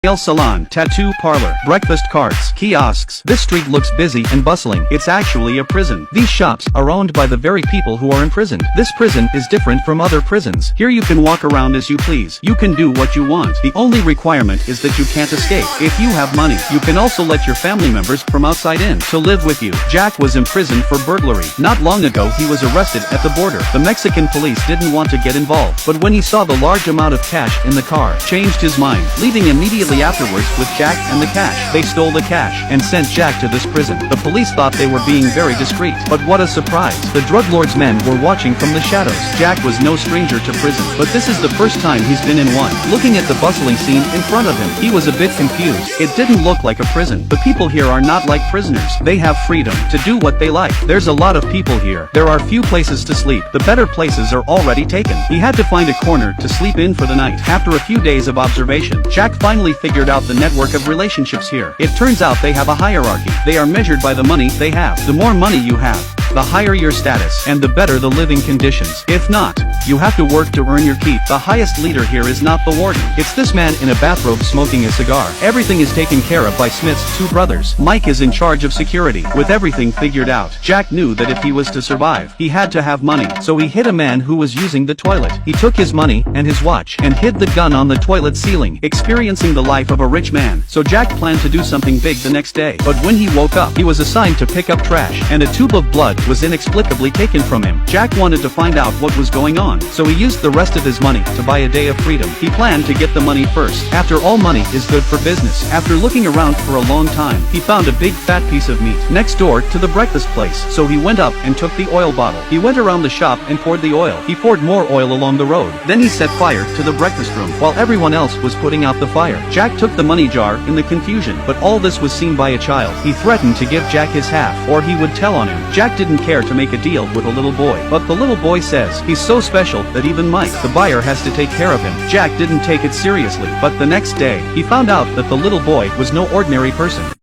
Nail salon, tattoo parlor, breakfast carts, kiosks. This street looks busy and bustling. It's actually a prison. These shops are owned by the very people who are imprisoned. This prison is different from other prisons. Here you can walk around as you please. You can do what you want. The only requirement is that you can't escape. If you have money, you can also let your family members from outside in to live with you. Jack was imprisoned for burglary. Not long ago he was arrested at the border. The Mexican police didn't want to get involved, but when he saw the large amount of cash in the car, changed his mind, leaving immediately afterwards with Jack and the cash. They stole the cash and sent Jack to this prison. The police thought they were being very discreet, but what a surprise. The drug lord's men were watching from the shadows. Jack was no stranger to prison, but this is the first time he's been in one. Looking at the bustling scene in front of him, he was a bit confused. It didn't look like a prison. The people here are not like prisoners. They have freedom to do what they like. There's a lot of people here. There are few places to sleep. The better places are already taken. He had to find a corner to sleep in for the night. After a few days of observation, Jack finally figured out the network of relationships here. It turns out they have a hierarchy. They are measured by the money they have. The more money you have, the higher your status, and the better the living conditions. If not, you have to work to earn your keep. The highest leader here is not the warden. It's this man in a bathrobe smoking a cigar. Everything is taken care of by Smith's two brothers. Mike is in charge of security. With everything figured out, Jack knew that if he was to survive, he had to have money. So he hit a man who was using the toilet. He took his money and his watch and hid the gun on the toilet ceiling, experiencing the life of a rich man. So Jack planned to do something big the next day. But when he woke up, he was assigned to pick up trash, and a tube of blood was inexplicably taken from him. Jack wanted to find out what was going on, so he used the rest of his money to buy a day of freedom. He planned to get the money first. After all, money is good for business. After looking around for a long time, he found a big fat piece of meat next door to the breakfast place. So he went up and took the oil bottle. He went around the shop and poured the oil. He poured more oil along the road. Then he set fire to the breakfast room while everyone else was putting out the fire. Jack took the money jar in the confusion, but all this was seen by a child. He threatened to give Jack his half, or he would tell on him. Jack didn't care to make a deal with a little boy, but the little boy says he's so special that even Mike, the buyer, has to take care of him. Jack didn't take it seriously, but the next day, he found out that the little boy was no ordinary person.